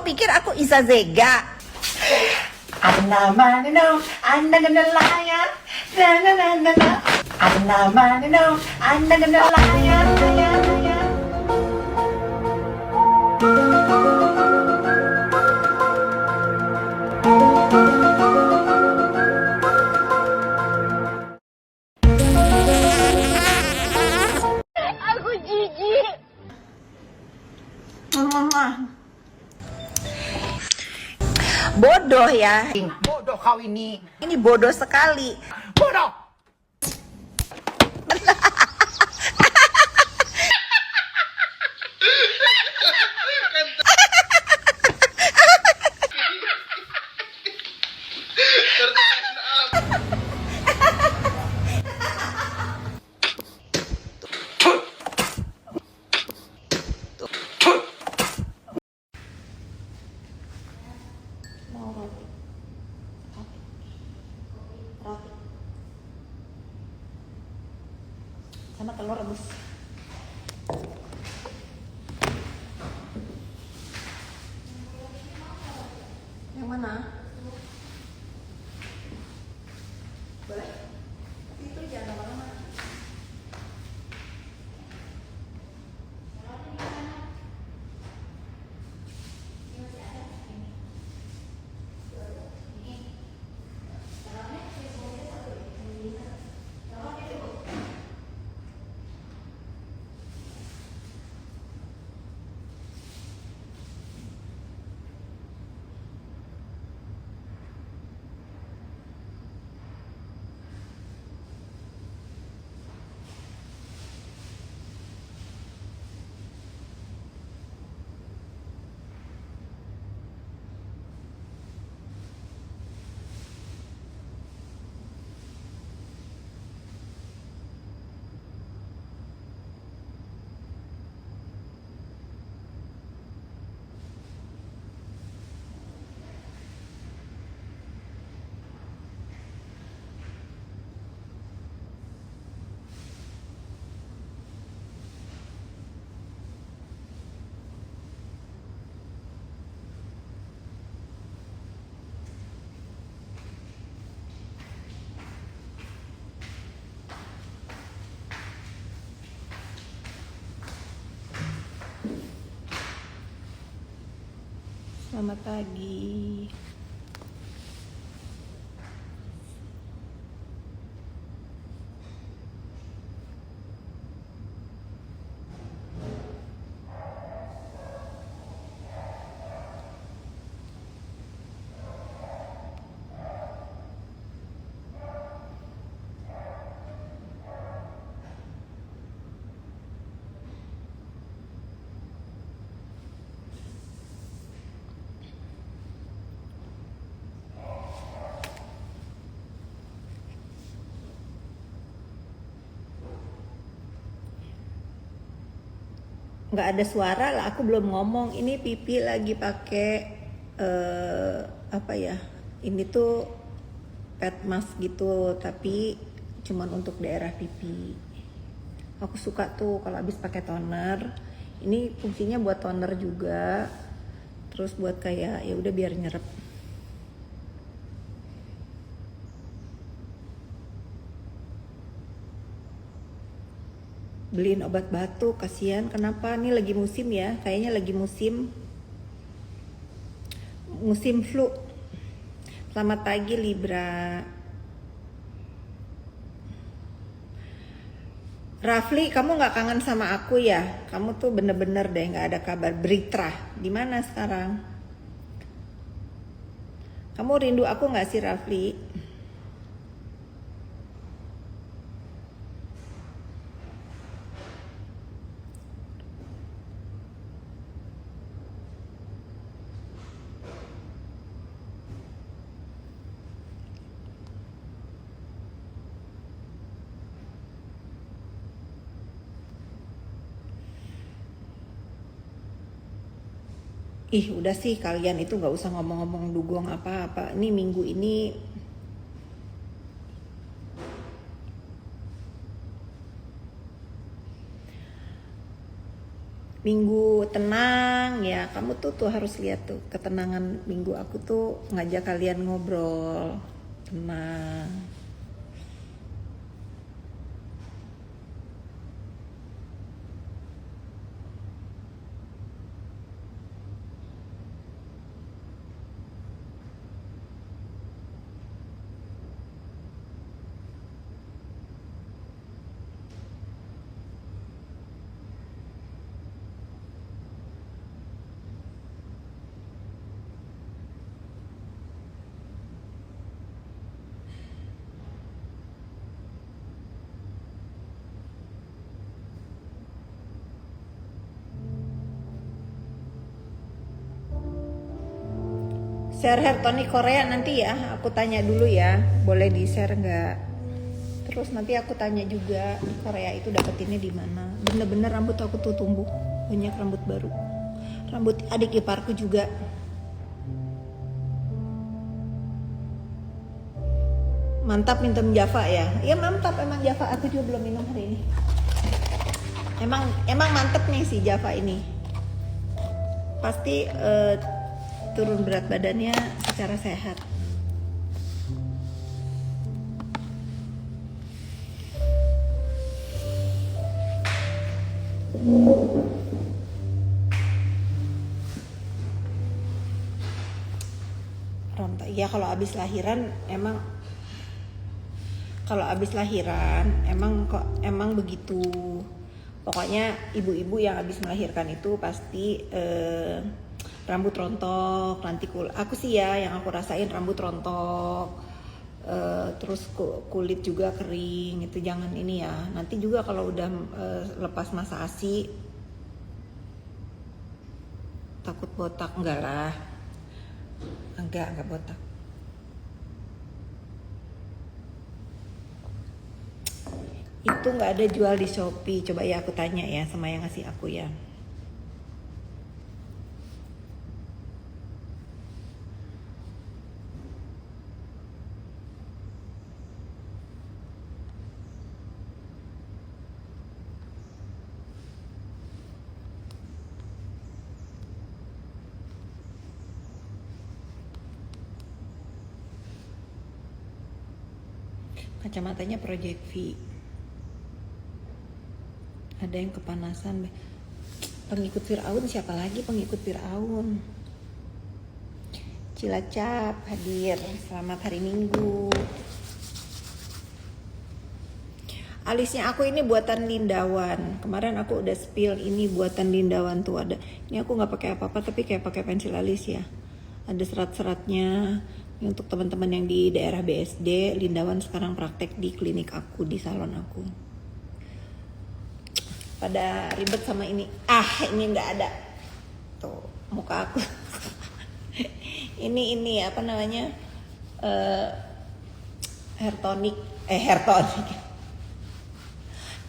pikir aku Isa Zega? Anna manino, Anna gonna liar, na na na na na. Anna manino, Anna gonna liar, liar, liar. Aku jijik. Bodoh ya. Bodoh kau ini. Ini bodoh sekali. Bodoh. Sama telur rebus. Yang mana? Boleh. Tapi itu jangan lama-lama. Selamat pagi. Nggak ada suara lah, aku belum ngomong. Ini pipi lagi pakai apa ya, ini tuh pet mask gitu, tapi cuman untuk daerah pipi. Aku suka tuh kalau habis pakai toner. Ini fungsinya buat toner juga, terus buat kayak ya udah biar nyerap. Beliin obat batuk, kasihan. Kenapa? Nih lagi musim ya, kayaknya lagi musim flu. Selamat pagi Libra. Rafli, kamu nggak kangen sama aku ya? Kamu tuh bener-bener deh nggak ada kabar. Britra, di mana sekarang? Kamu rindu aku nggak sih Rafli? Ih udah sih kalian itu gak usah ngomong-ngomong dugong apa-apa. Ini minggu ini minggu tenang ya, kamu tuh harus lihat tuh ketenangan minggu aku tuh ngajak kalian ngobrol tenang. Share hair tonic Korea nanti ya, aku tanya dulu ya, boleh di share nggak? Terus nanti aku tanya juga di Korea itu dapetinnya di mana. Bener-bener rambut aku tuh tumbuh banyak rambut baru, rambut adik iparku juga. Mantap minum Java ya? Iya mantap emang Java, aku juga belum minum hari ini. Emang mantep nih si Java ini. Pasti turun berat badannya secara sehat. Rontok. Ya kalau abis lahiran emang begitu. Pokoknya ibu-ibu yang habis melahirkan itu pasti rambut rontok, nanti aku sih ya yang aku rasain rambut rontok, terus kulit juga kering, itu jangan ini ya. Nanti juga kalau udah lepas masa ASI takut botak, enggak lah, enggak botak. Itu nggak ada jual di Shopee, coba ya aku tanya ya sama yang ngasih aku ya. Kacamatanya Project V. Ada yang kepanasan. Pengikut Firaun siapa lagi pengikut Firaun? Cilacap hadir. Selamat hari Minggu. Alisnya aku ini buatan Lindawan. Kemarin aku udah spill ini buatan Lindawan tuh ada. Ini aku nggak pakai apa-apa tapi kayak pakai pensil alis ya. Ada serat-seratnya. Ini untuk teman-teman yang di daerah BSD, Lindawan sekarang praktek di klinik aku, di salon aku. Pada ribet sama ini. Ini nggak ada. Tuh muka aku. ini apa namanya? Hair tonic.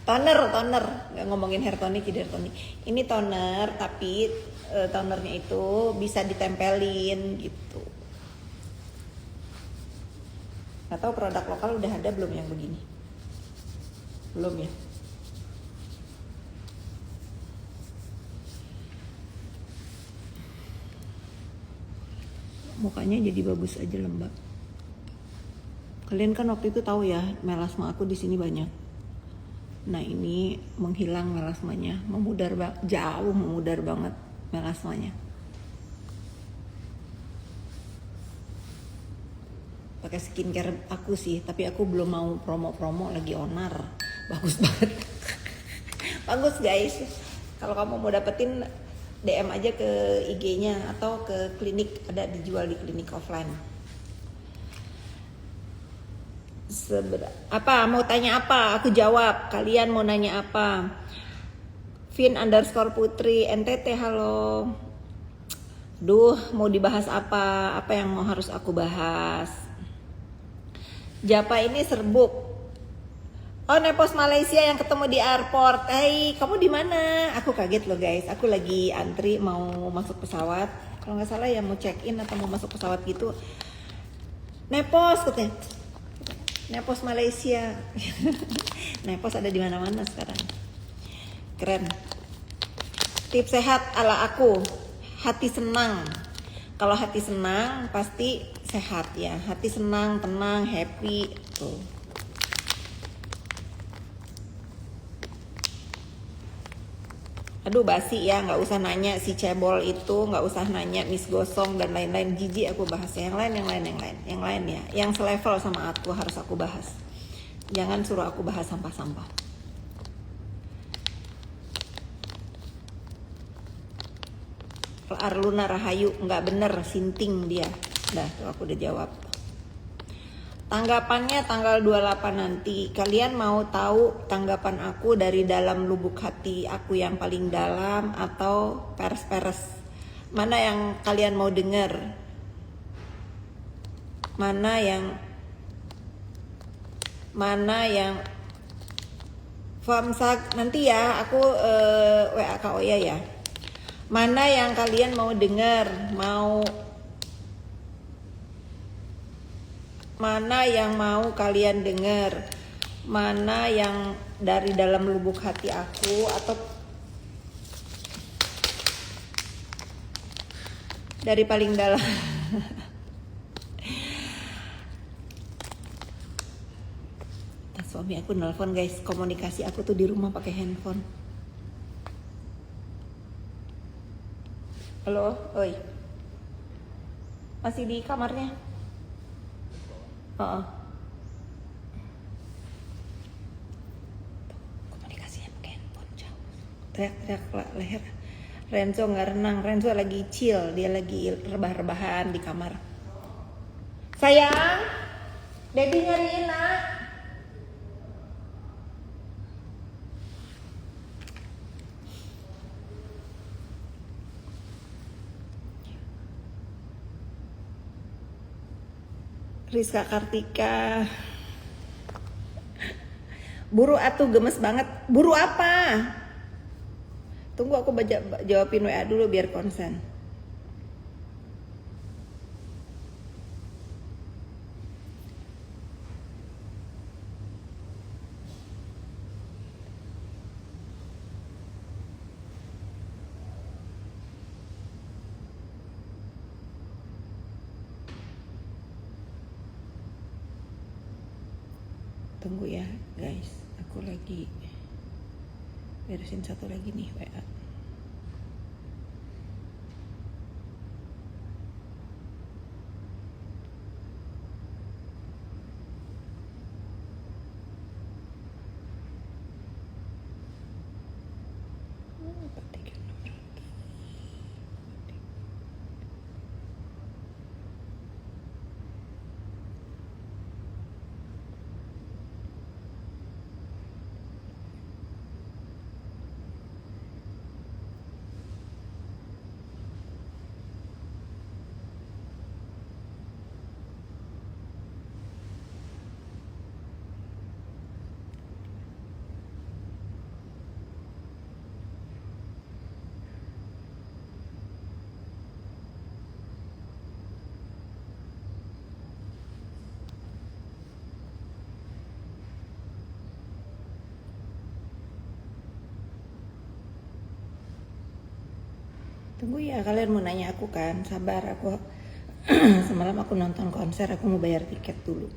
Toner, nggak ngomongin hair tonic jadi hair tonic. Ini toner tapi tonernya itu bisa ditempelin gitu. Nggak tahu produk lokal udah ada belum yang begini? Belum ya? Mukanya jadi bagus aja lembab. Kalian kan waktu itu tahu ya melasma aku di sini banyak. Nah ini menghilang melasmanya, jauh memudar banget melasmanya. Pakai skincare aku sih, tapi aku belum mau promo-promo lagi onar. Bagus banget. Bagus guys. Kalau kamu mau dapetin DM aja ke IG-nya atau ke klinik, ada dijual di klinik offline. Mau tanya apa? Aku jawab. Kalian mau nanya apa? Vin_Putri NTT halo. Duh, mau dibahas apa? Apa yang mau harus aku bahas? Japa ini serbuk. Oh, Nepos Malaysia yang ketemu di airport. Hai, kamu di mana? Aku kaget loh guys. Aku lagi antri mau masuk pesawat. Kalau nggak salah ya mau check in atau mau masuk pesawat gitu. Nepos katanya. Nepos Malaysia. Nepos ada di mana-mana sekarang. Keren. Tips sehat ala aku, hati senang. Kalau hati senang pasti sehat ya. Hati senang, tenang, happy tuh. Aduh basi ya, nggak usah nanya si cebol itu, nggak usah nanya Miss Gosong dan lain-lain, jijik aku bahas. Yang lain ya, yang selevel sama aku harus aku bahas. Jangan suruh aku bahas sampah-sampah. Arluna Rahayu, nggak bener, sinting dia. Dah tuh aku udah jawab. Tanggapannya tanggal 28 nanti. Kalian mau tahu tanggapan aku dari dalam lubuk hati aku yang paling dalam atau peres-peres? Mana yang kalian mau denger? Mana yang Famsak nanti ya aku WA Kak Oya ya. Mana yang kalian mau denger? Mana yang mau kalian dengar? Mana yang dari dalam lubuk hati aku atau dari paling dalam? Suami aku nelpon guys, komunikasi aku tuh di rumah pakai handphone. Halo, oi. Masih di kamarnya? Komunikasinya pakai handphone jauh. Teriak-teriak leher. Renzo nggak renang, Renzo lagi chill, dia lagi rebah-rebahan di kamar. Sayang, Debbie nyariin nak. Rizka Kartika. Buru atuh, gemes banget. Buru apa? Tunggu aku jawabin WA dulu biar konsen. Tunggu ya guys, aku lagi beresin satu lagi nih WA. Tunggu ya, kalian mau nanya aku kan, sabar aku. Semalam aku nonton konser, aku mau bayar tiket dulu.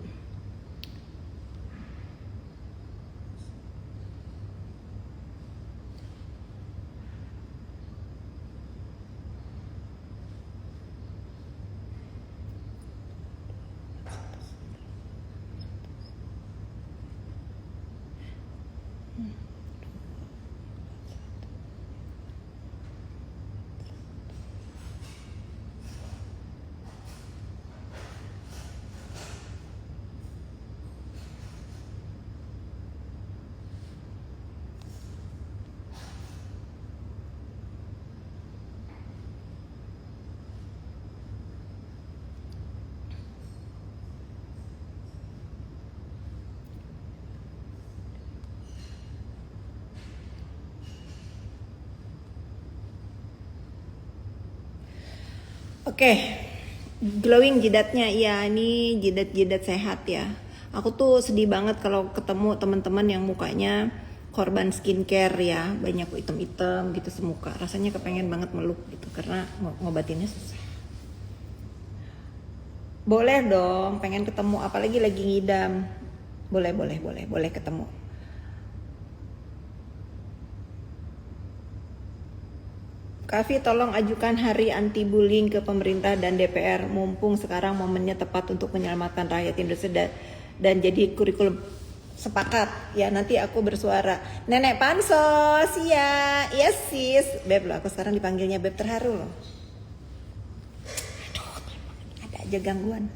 Oke, glowing jidatnya, iya ini jidat-jidat sehat ya. Aku tuh sedih banget kalau ketemu teman-teman yang mukanya korban skincare ya, banyak item-item gitu semuka. Rasanya kepengen banget meluk gitu karena ngobatinnya susah. Boleh dong, pengen ketemu apalagi lagi ngidam. Boleh ketemu. Kavi, tolong ajukan hari anti bullying ke pemerintah dan DPR mumpung sekarang momennya tepat untuk menyelamatkan rakyat Indonesia dan jadi kurikulum. Sepakat ya, nanti aku bersuara. Nenek Pansos, iya sis. Beb loh, aku sekarang dipanggilnya Beb, terharu loh. Aduh, ada aja gangguan.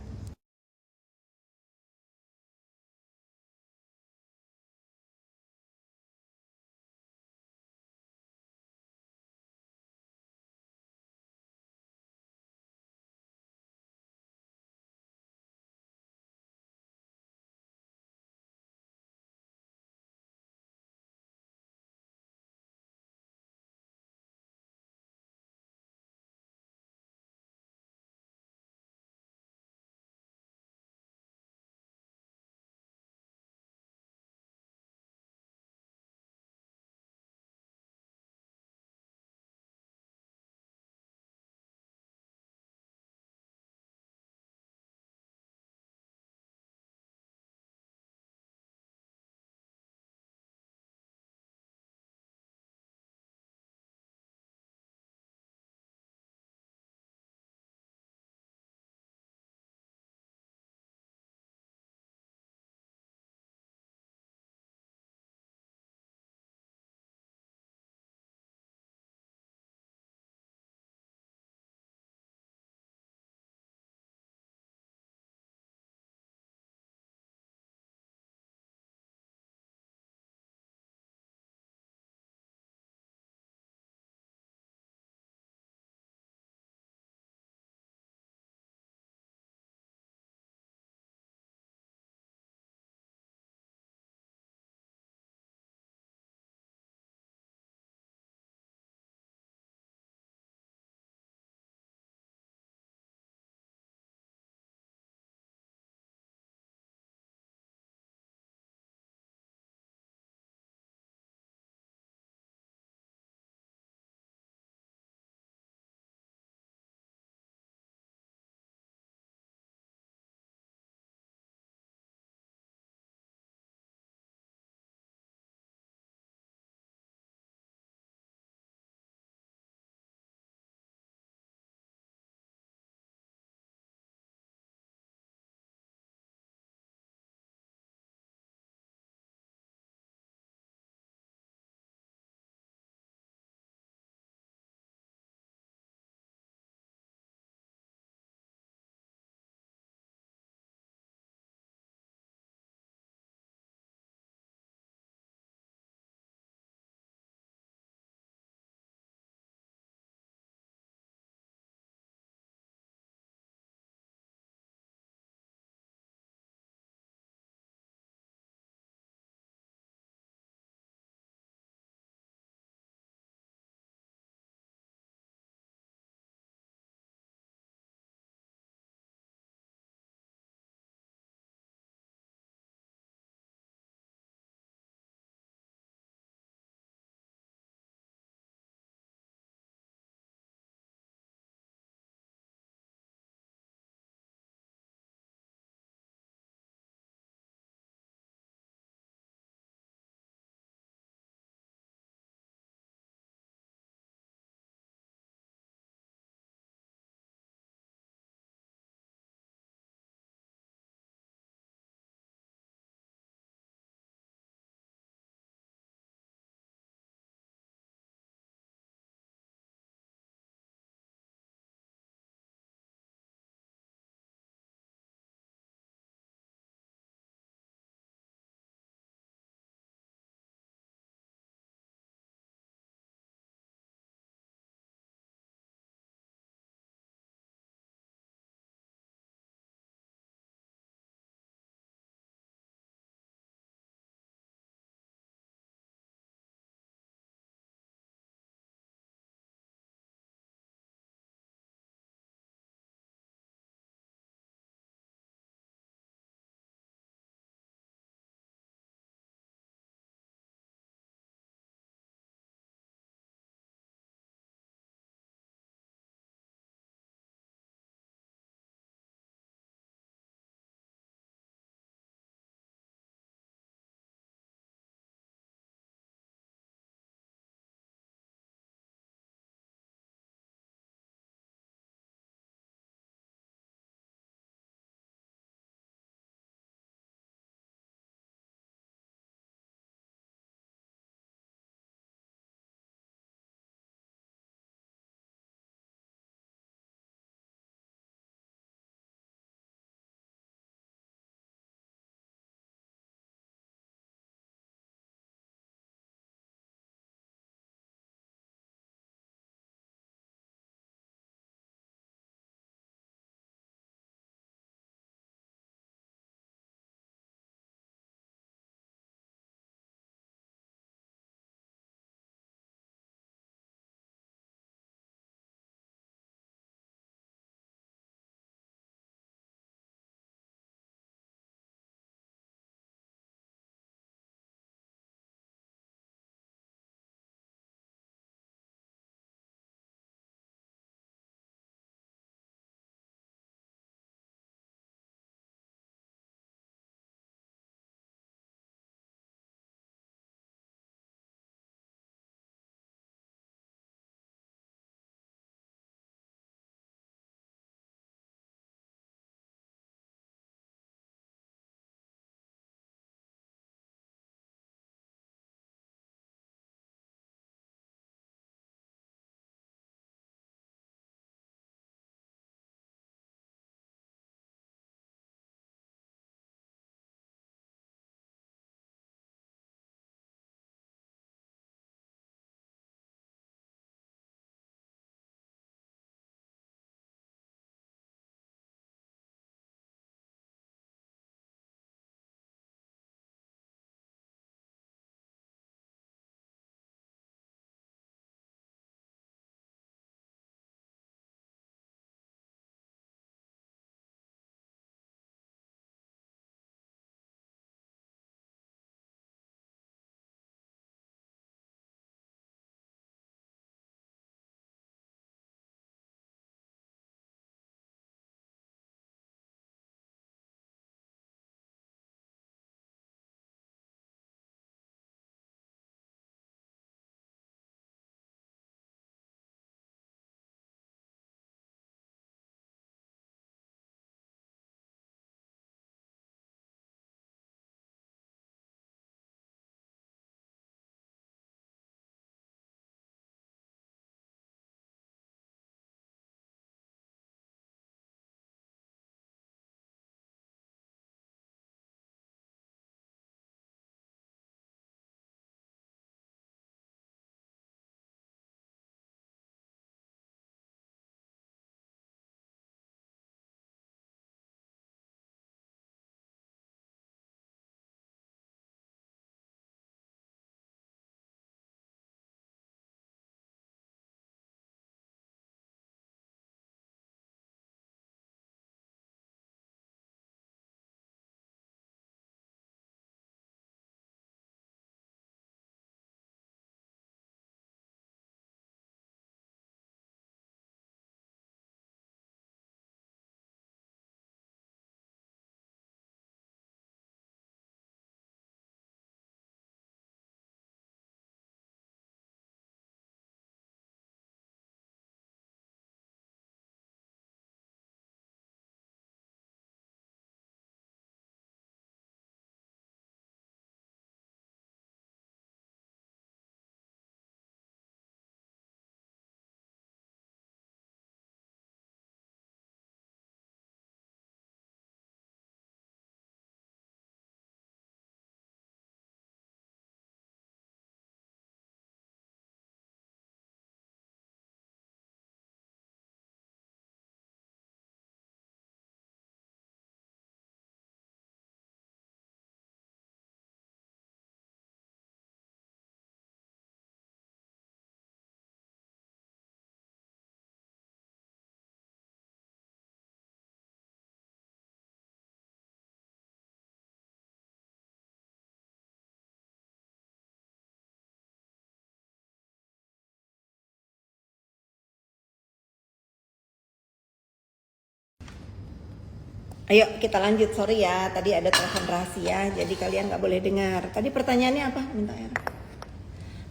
Ayo kita lanjut, sorry ya, tadi ada telepon rahasia, jadi kalian nggak boleh dengar. Tadi pertanyaannya apa? Minta air.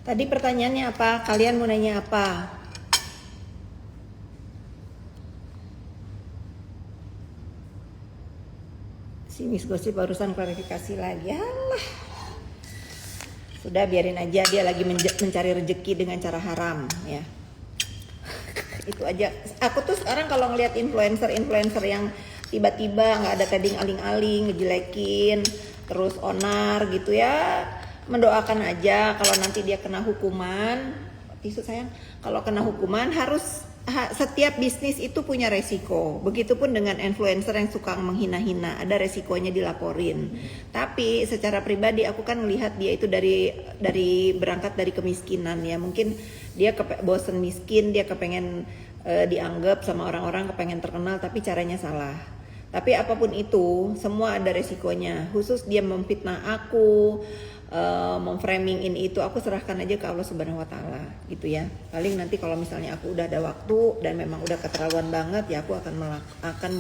Tadi pertanyaannya apa? Kalian mau nanya apa? Si Miss Gosip barusan klarifikasi lagi. Alah. Sudah biarin aja, dia lagi mencari rezeki dengan cara haram ya. Itu aja. Aku tuh sekarang kalau ngelihat influencer yang tiba-tiba nggak ada tading aling-aling, ngejelekin, terus onar gitu ya, mendoakan aja kalau nanti dia kena hukuman. Tisu sayang, kalau kena hukuman harus setiap bisnis itu punya resiko. Begitupun dengan influencer yang suka menghina-hina, ada resikonya dilaporin. Tapi secara pribadi aku kan melihat dia itu dari berangkat dari kemiskinan ya. Mungkin dia bosen miskin, dia kepengen dianggap sama orang-orang, kepengen terkenal, tapi caranya salah. Tapi apapun itu, semua ada resikonya. Khusus dia memfitnah aku, memframing ini itu, aku serahkan aja ke Allah Subhanahu Wa Taala gitu ya. Paling nanti kalau misalnya aku udah ada waktu dan memang udah keterlaluan banget ya, aku akan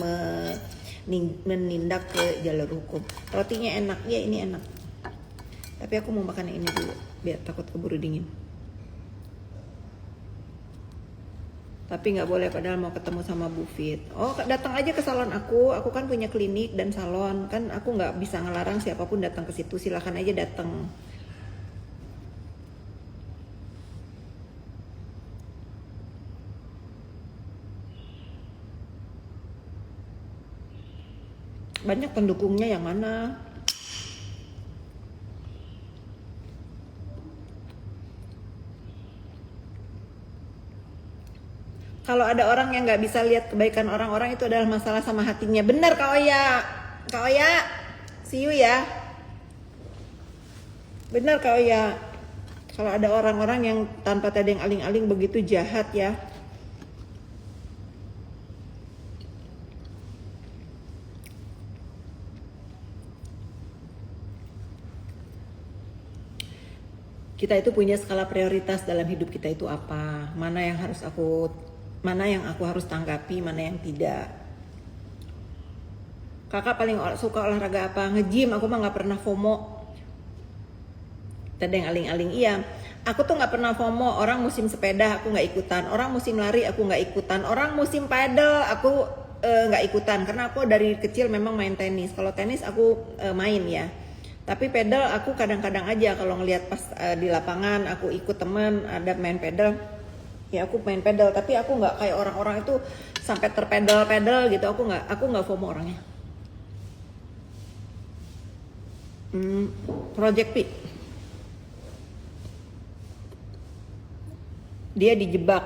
menindak ke jalur hukum. Rotinya enak ya, ini enak. Tapi aku mau makan yang ini dulu biar takut keburu dingin. Tapi nggak boleh, padahal mau ketemu sama Bu Fit. Oh, datang aja ke salon aku kan punya klinik dan salon, kan aku nggak bisa ngelarang siapapun datang ke situ, silakan aja datang. Banyak pendukungnya yang mana? Kalau ada orang yang nggak bisa lihat kebaikan orang-orang, itu adalah masalah sama hatinya. Benar Kak Oya. Kak Oya, see you ya. Benar Kak Oya. Kalau ada orang-orang yang tanpa tadeng aling-aling begitu jahat ya. Kita itu punya skala prioritas dalam hidup kita itu apa? Mana yang aku harus tanggapi, mana yang tidak. Kakak paling suka olahraga apa? Nge-gym, aku mah nggak pernah FOMO. Tadeng aling-aling iya. Aku tuh nggak pernah FOMO. Orang musim sepeda aku nggak ikutan. Orang musim lari aku nggak ikutan. Orang musim paddle aku nggak ikutan. Karena aku dari kecil memang main tenis. Kalau tenis aku main ya. Tapi paddle aku kadang-kadang aja kalau ngelihat pas di lapangan aku ikut teman ada main paddle. Ya aku main pedal, tapi aku nggak kayak orang-orang itu sampai terpedal gitu. Aku nggak FOMO orangnya. Project P, dia dijebak,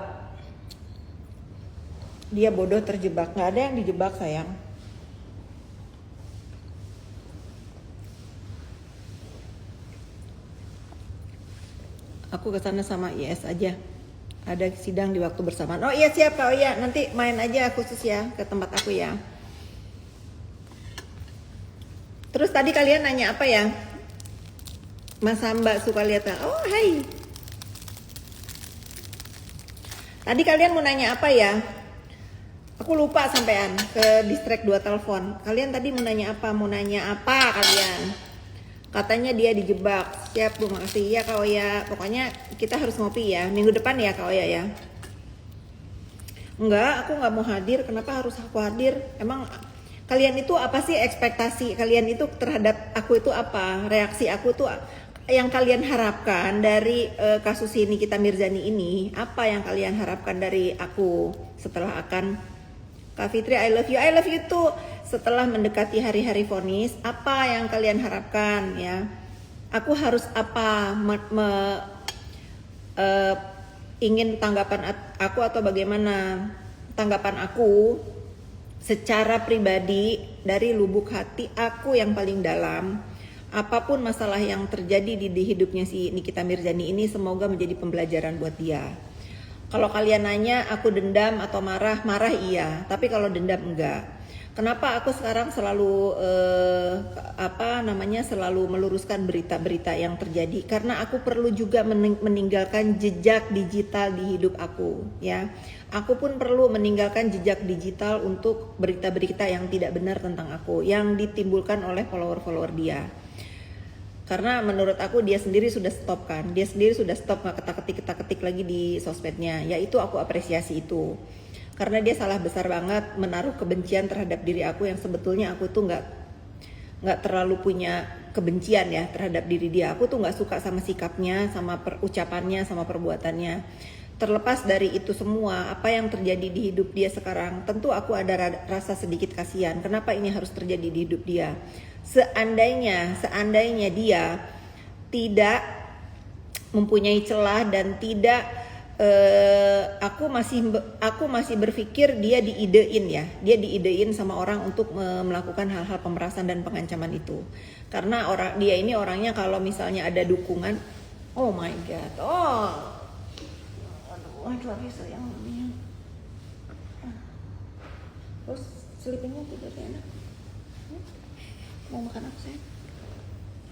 dia bodoh terjebak. Nggak ada yang dijebak sayang. Aku kesana sama IS aja. Ada sidang di waktu bersamaan. Oh iya siap Kak, oh iya nanti main aja khusus ya ke tempat aku ya. Terus tadi kalian nanya apa ya? Mas Hamba suka lihat. Oh hai. Tadi kalian mau nanya apa ya? Aku lupa sampean, ke distract 2 telepon. Kalian tadi mau nanya apa? Mau nanya apa kalian? Katanya dia dijebak. Siap Bu, makasih ya Kak Oya. Pokoknya kita harus ngopi ya. Minggu depan ya Kak Oya ya. Enggak, aku nggak mau hadir. Kenapa harus aku hadir? Emang kalian itu apa sih ekspektasi kalian itu terhadap aku itu apa? Reaksi aku tuh yang kalian harapkan dari kasus ini Nikita Mirzani ini? Apa yang kalian harapkan dari aku setelah akan Kak Fitri, I love you tuh setelah mendekati hari-hari vonis, apa yang kalian harapkan ya? Aku harus apa? Ingin tanggapan aku atau bagaimana? Tanggapan aku secara pribadi dari lubuk hati aku yang paling dalam. Apapun masalah yang terjadi di hidupnya si Nikita Mirzani ini, semoga menjadi pembelajaran buat dia. Kalau kalian nanya aku dendam atau marah iya, tapi kalau dendam enggak. Kenapa aku sekarang selalu selalu meluruskan berita-berita yang terjadi? Karena aku perlu juga meninggalkan jejak digital di hidup aku, ya. Aku pun perlu meninggalkan jejak digital untuk berita-berita yang tidak benar tentang aku, yang ditimbulkan oleh follower-follower dia. Karena menurut aku dia sendiri sudah stop kan, dia sendiri sudah stop nggak ketik lagi di sosmednya, yaitu aku apresiasi itu. Karena dia salah besar banget menaruh kebencian terhadap diri aku yang sebetulnya aku tuh nggak terlalu punya kebencian ya terhadap diri dia. Aku tuh nggak suka sama sikapnya, sama ucapannya, sama perbuatannya. Terlepas dari itu semua, apa yang terjadi di hidup dia sekarang, tentu aku ada rasa sedikit kasihan. Kenapa ini harus terjadi di hidup dia? Seandainya dia tidak mempunyai celah dan tidak aku masih berpikir dia diidein sama orang untuk melakukan hal-hal pemerasan dan pengancaman itu. Karena dia ini orangnya kalau misalnya ada dukungan, oh my god, aduh lagi sayang ini. Terus sleepingnya tidurnya enak. Mau makan apa sayang?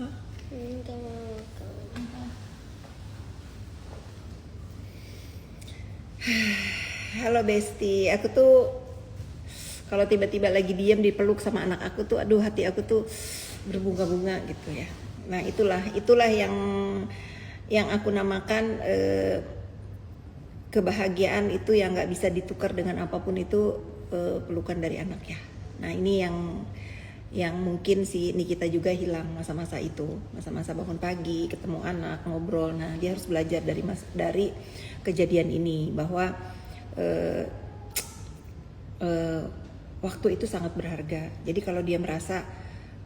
Hah? Enggak mau makan. Halo Besti, aku tuh kalau tiba-tiba lagi diem dipeluk sama anak aku tuh, aduh hati aku tuh berbunga-bunga gitu ya. Nah itulah yang aku namakan kebahagiaan itu yang nggak bisa ditukar dengan apapun itu, pelukan dari anak ya. Nah ini yang mungkin si Nikita juga hilang masa-masa itu, masa-masa bangun pagi ketemu anak ngobrol. Nah dia harus belajar dari kejadian ini bahwa waktu itu sangat berharga. Jadi kalau dia merasa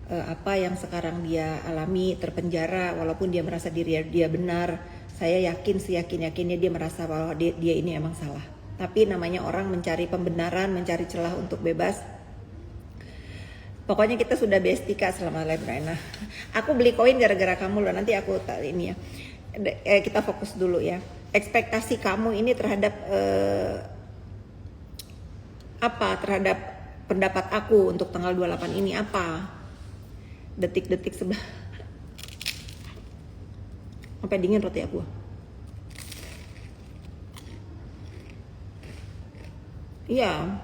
apa yang sekarang dia alami terpenjara, walaupun dia merasa diri dia benar, saya yakin seyakin-yakinnya dia merasa bahwa dia ini emang salah. Tapi namanya orang mencari pembenaran, mencari celah untuk bebas. Pokoknya kita sudah bestie Kak selama live Raina. Aku beli koin gara-gara kamu loh. Nanti aku ini ya. Kita fokus dulu ya. Ekspektasi kamu ini terhadap terhadap pendapat aku untuk tanggal 28 ini apa? Detik-detik sebelah. Sampai dingin roti aku. Iya.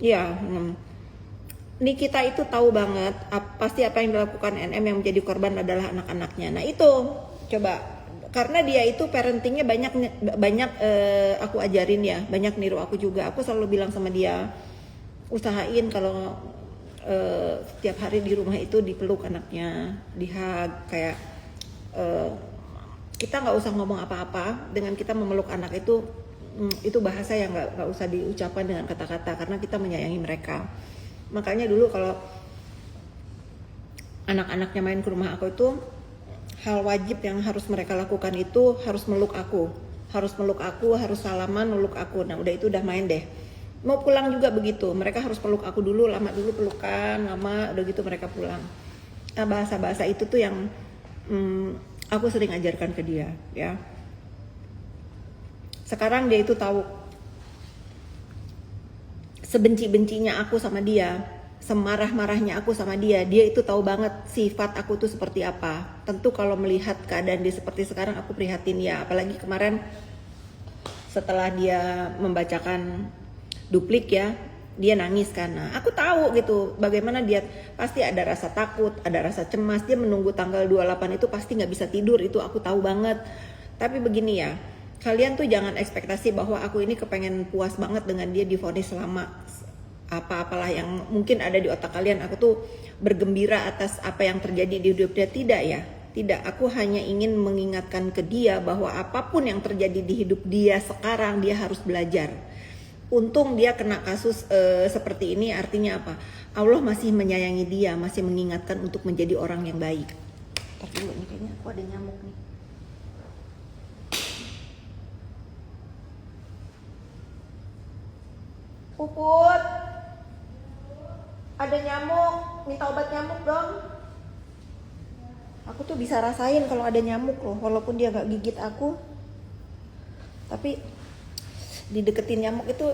Iya. Nikita itu tahu banget pasti apa yang dilakukan NM yang menjadi korban adalah anak-anaknya. Nah itu coba, karena dia itu parentingnya banyak aku ajarin ya, banyak niru aku juga. Aku selalu bilang sama dia, usahain kalau setiap hari di rumah itu dipeluk anaknya, dihug, kayak kita nggak usah ngomong apa-apa, dengan kita memeluk anak itu bahasa yang nggak usah diucapkan dengan kata-kata, karena kita menyayangi mereka. Makanya dulu kalau anak-anaknya main ke rumah aku itu, hal wajib yang harus mereka lakukan itu harus meluk aku, harus salaman, meluk aku. Nah udah itu udah main deh. Mau pulang juga begitu, mereka harus peluk aku dulu, lama dulu pelukan, lama udah gitu mereka pulang. Nah bahasa-bahasa itu tuh yang aku sering ajarkan ke dia ya. Sekarang dia itu tahu sebenci-bencinya aku sama dia, semarah-marahnya aku sama dia itu tahu banget sifat aku tuh seperti apa. Tentu kalau melihat keadaan dia seperti sekarang aku prihatin ya, apalagi kemarin setelah dia membacakan duplik ya, dia nangis karena aku tahu gitu bagaimana dia pasti ada rasa takut, ada rasa cemas, dia menunggu tanggal 28 itu pasti nggak bisa tidur, itu aku tahu banget. Tapi begini ya, kalian tuh jangan ekspektasi bahwa aku ini kepengen puas banget dengan dia divonis selama apalah yang mungkin ada di otak kalian. Aku tuh bergembira atas apa yang terjadi di hidup dia, tidak ya, tidak. Aku hanya ingin mengingatkan ke dia bahwa apapun yang terjadi di hidup dia sekarang, dia harus belajar. Untung dia kena kasus seperti ini, artinya apa? Allah masih menyayangi dia, masih mengingatkan untuk menjadi orang yang baik. Tapi dulu nih, kayaknya aku ada nyamuk nih. Puput, ada nyamuk, minta obat nyamuk dong. Aku tuh bisa rasain kalau ada nyamuk loh, walaupun dia gak gigit aku. Tapi dideketin nyamuk itu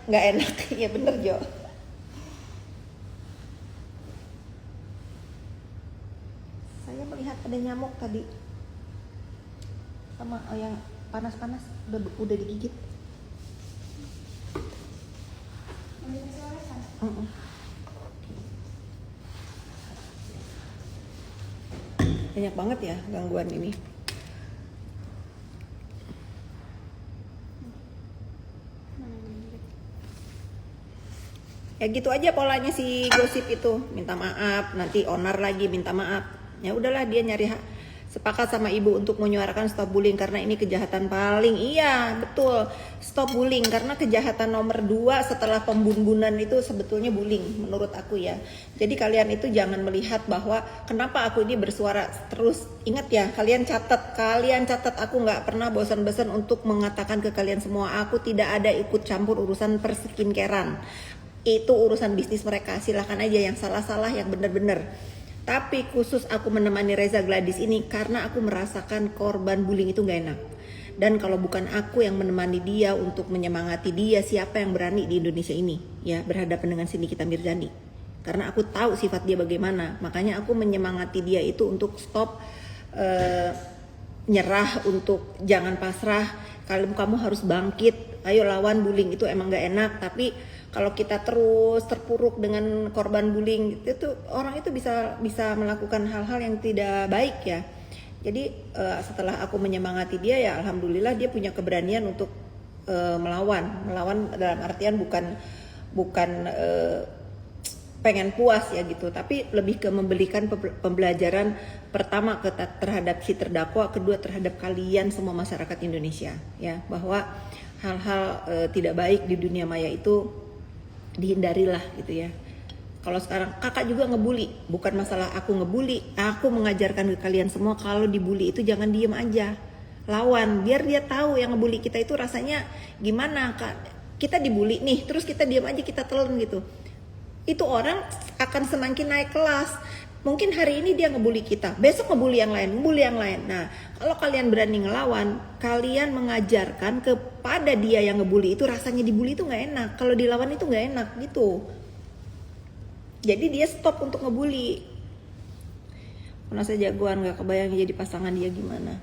nggak enak. Iya bener Jo. Saya melihat ada nyamuk tadi sama yang panas-panas udah digigit. Banyak banget ya gangguan ini. Ya gitu aja polanya si gosip itu, minta maaf, nanti onar lagi minta maaf. Ya udahlah, dia nyari sepakat sama ibu untuk menyuarakan stop bullying karena ini kejahatan paling. Iya betul, stop bullying karena kejahatan nomor 2 setelah pembunbunan itu sebetulnya bullying menurut aku ya. Jadi kalian itu jangan melihat bahwa kenapa aku ini bersuara terus. Ingat ya, kalian catat aku nggak pernah bosan-bosan untuk mengatakan ke kalian semua, aku tidak ada ikut campur urusan perskincarean. Itu urusan bisnis mereka, silahkan aja yang salah-salah, yang benar-benar. Tapi khusus aku menemani Reza Gladys ini karena aku merasakan korban bullying itu gak enak. Dan kalau bukan aku yang menemani dia untuk menyemangati dia, siapa yang berani di Indonesia ini ya berhadapan dengan Nikita Mirzani. Karena aku tahu sifat dia bagaimana, makanya aku menyemangati dia itu untuk stop nyerah, untuk jangan pasrah. Kamu harus bangkit, ayo lawan bullying, itu emang gak enak. Tapi kalau kita terus terpuruk dengan korban bullying itu orang itu bisa melakukan hal-hal yang tidak baik ya. Jadi setelah aku menyemangati dia ya alhamdulillah dia punya keberanian untuk melawan dalam artian bukan pengen puas ya gitu, tapi lebih ke memberikan pembelajaran pertama terhadap si terdakwa, kedua terhadap kalian semua masyarakat Indonesia ya, bahwa hal-hal tidak baik di dunia maya itu dihindarilah gitu ya. Kalau sekarang kakak juga ngebully, bukan masalah aku ngebully, aku mengajarkan ke kalian semua kalau dibully itu jangan diem aja, lawan, biar dia tahu yang ngebully kita itu rasanya gimana. Kita dibully nih, terus kita diem aja, kita telan gitu, itu orang akan semakin naik kelas. Mungkin hari ini dia ngebully kita, besok ngebully yang lain. Nah, kalau kalian berani ngelawan, kalian mengajarkan kepada dia yang ngebully itu rasanya dibully itu nggak enak. Kalau dilawan itu nggak enak gitu. Jadi dia stop untuk ngebully. Karena saya jagoan, nggak kebayang jadi pasangan dia gimana.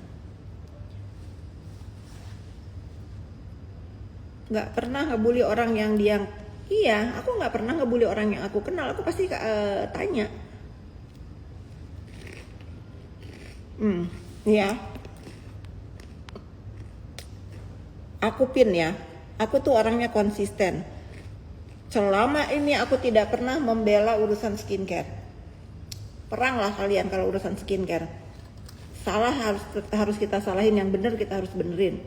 Nggak pernah ngebully orang yang dia. Iya, aku nggak pernah ngebully orang yang aku kenal. Aku pasti tanya. Ya, aku pin ya, aku tuh orangnya konsisten. Selama ini aku tidak pernah membela urusan skincare. Perang lah kalian kalau urusan skincare. Salah harus kita salahin, yang benar kita harus benerin.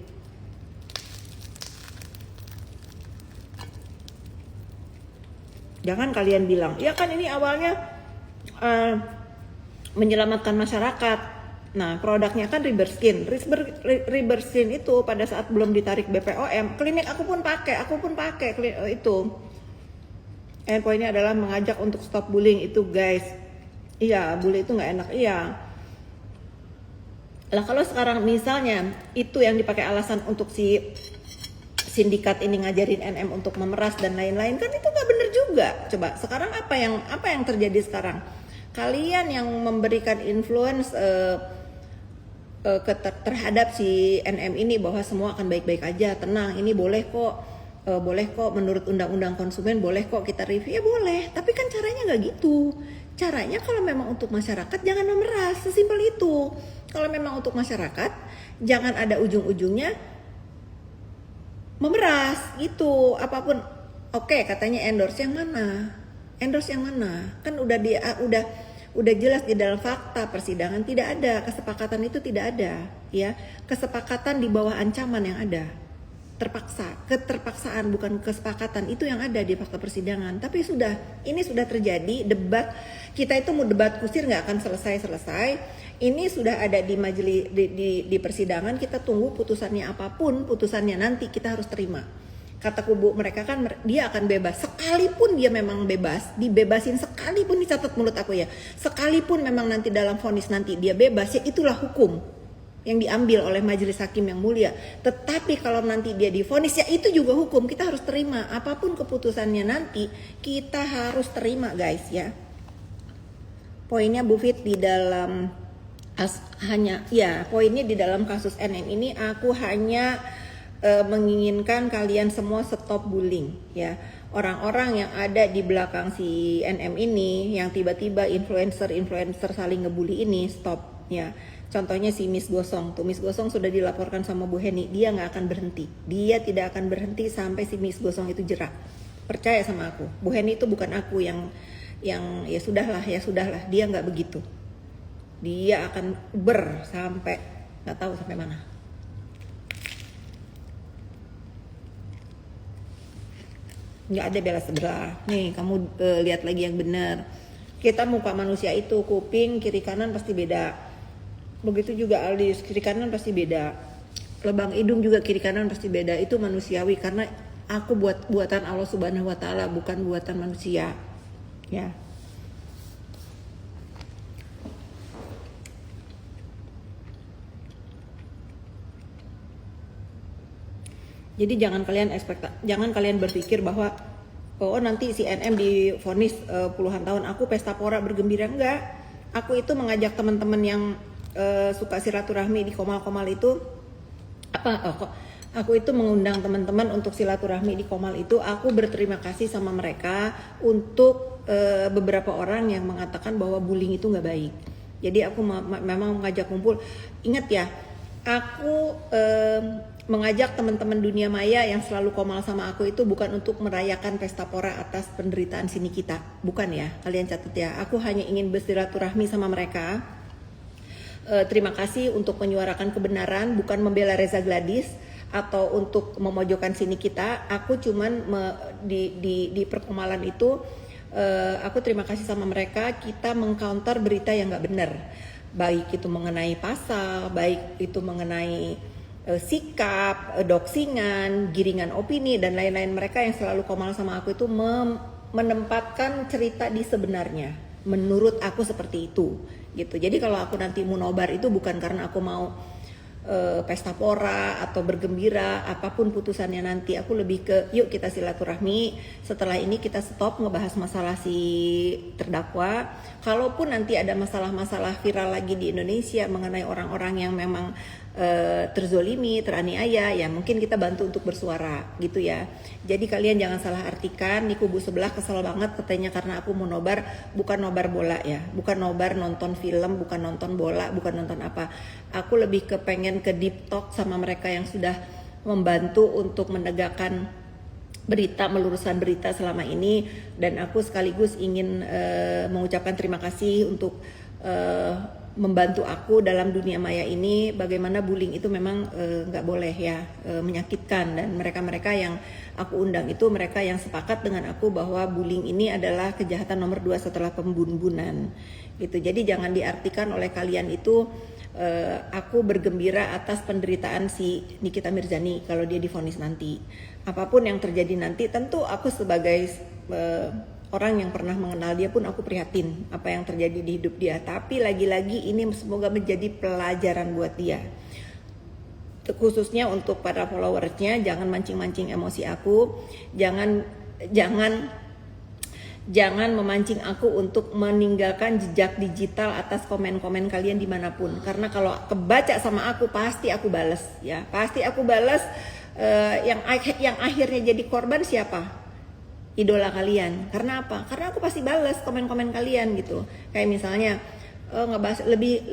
Jangan kalian bilang, ya kan ini awalnya menyelamatkan masyarakat. Nah, produknya kan Riberskin. Riberskin itu pada saat belum ditarik BPOM, klinik aku pun pakai itu. Poinnya adalah mengajak untuk stop bullying itu, guys. Iya, bully itu nggak enak. Iya. Lah kalau sekarang misalnya itu yang dipakai alasan untuk si sindikat ini ngajarin NM untuk memeras dan lain-lain, kan itu nggak bener juga. Coba sekarang apa yang terjadi sekarang? Kalian yang memberikan influence terhadap si NM ini bahwa semua akan baik-baik aja, tenang, ini boleh kok menurut undang-undang konsumen boleh kok kita review, ya boleh. Tapi kan caranya nggak gitu. Caranya kalau memang untuk masyarakat jangan memeras, sesimpel itu. Kalau memang untuk masyarakat jangan ada ujung-ujungnya memeras gitu. Apapun oke, katanya endorse yang mana? Kan udah jelas di dalam fakta persidangan tidak ada kesepakatan, itu tidak ada ya. Kesepakatan di bawah ancaman yang ada. Keterpaksaan bukan kesepakatan, itu yang ada di fakta persidangan. Tapi ini sudah terjadi debat. Kita itu mau debat kusir nggak akan selesai. Ini sudah ada di majelis di persidangan, kita tunggu putusannya, apapun putusannya nanti kita harus terima. Kata kubu mereka kan dia akan bebas, sekalipun dia memang bebas, dibebasin sekalipun, dicatat mulut aku ya, sekalipun memang nanti dalam vonis nanti dia bebas, ya itulah hukum. yang diambil oleh majelis hakim yang mulia. Tetapi kalau nanti dia divonis, ya itu juga hukum, kita harus terima. Apapun keputusannya nanti, kita harus terima guys ya. Poinnya Bu Fit di dalam poinnya di dalam kasus NM ini, aku hanya menginginkan kalian semua stop bullying ya. Orang-orang yang ada di belakang si NM ini, yang tiba-tiba influencer saling ngebully ini, stop ya. Contohnya si Miss Gosong tuh, Miss Gosong sudah dilaporkan sama Bu Heni, dia nggak akan berhenti, dia tidak akan berhenti sampai si Miss Gosong itu jerak. Percaya sama aku, Bu Heni itu bukan aku yang ya sudahlah, dia nggak begitu, dia akan sampai nggak tahu sampai mana. Nggak ada bela sebelah. Nih kamu lihat lagi yang benar. Kita muka manusia itu kuping kiri kanan pasti beda. Begitu juga alis kiri kanan pasti beda. Lubang hidung juga kiri kanan pasti beda. Itu manusiawi karena aku buatan Allah Subhanahu wa taala, bukan buatan manusia. Ya. Jadi jangan kalian berpikir bahwa nanti si NM divonis puluhan tahun, aku pesta pora bergembira. Enggak. Aku itu mengajak teman-teman yang suka silaturahmi di Komal-Komal itu aku itu mengundang teman-teman untuk silaturahmi di Komal itu. Aku berterima kasih sama mereka untuk beberapa orang yang mengatakan bahwa bullying itu nggak baik. Jadi aku memang mengajak kumpul. Ingat ya, aku mengajak teman-teman dunia maya yang selalu Komal sama aku itu bukan untuk merayakan pesta pora atas penderitaan sini kita, bukan ya, kalian catat ya. Aku hanya ingin bersilaturahmi sama mereka. Terima kasih untuk menyuarakan kebenaran, bukan membela Reza Gladys atau untuk memojokkan sini kita. Aku cuman di perkomalan itu aku terima kasih sama mereka. Kita mengcounter berita yang nggak benar, baik itu mengenai pasal, baik itu mengenai sikap, doxingan, giringan opini dan lain-lain. Mereka yang selalu Komal sama aku itu menempatkan cerita di sebenarnya. Menurut aku seperti itu, gitu. Jadi kalau aku nanti mau nobar itu bukan karena aku mau pesta pora atau bergembira, apapun putusannya nanti. Aku lebih ke yuk kita silaturahmi. Setelah ini kita stop ngebahas masalah si terdakwa. Kalaupun nanti ada masalah-masalah viral lagi di Indonesia mengenai orang-orang yang memang terzolimi, teraniaya, ya mungkin kita bantu untuk bersuara gitu ya. Jadi kalian jangan salah artikan, di kubu sebelah kesel banget katanya karena aku mau nobar. Bukan nobar bola ya, bukan nobar nonton film, bukan nonton bola, bukan nonton apa. Aku lebih kepengen ke deep talk sama mereka yang sudah membantu untuk menegakkan berita, meluruskan berita selama ini. Dan aku sekaligus ingin mengucapkan terima kasih untuk membantu aku dalam dunia maya ini. Bagaimana bullying itu memang nggak boleh ya, menyakitkan. Dan mereka-mereka yang aku undang itu mereka yang sepakat dengan aku bahwa bullying ini adalah kejahatan nomor 2 setelah pembunuhan gitu. Jadi jangan diartikan oleh kalian itu aku bergembira atas penderitaan si Nikita Mirzani kalau dia divonis nanti. Apapun yang terjadi nanti, tentu aku sebagai orang yang pernah mengenal dia pun aku prihatin apa yang terjadi di hidup dia. Tapi lagi-lagi ini semoga menjadi pelajaran buat dia. Khususnya untuk para followersnya, jangan mancing-mancing emosi aku. Jangan memancing aku untuk meninggalkan jejak digital atas komen-komen kalian dimanapun. Karena kalau kebaca sama aku pasti aku balas ya. Pasti aku balas. Yang akhirnya jadi korban siapa? Idola kalian. Karena apa? Karena aku pasti balas komen-komen kalian gitu. Kayak misalnya ngebahas lebih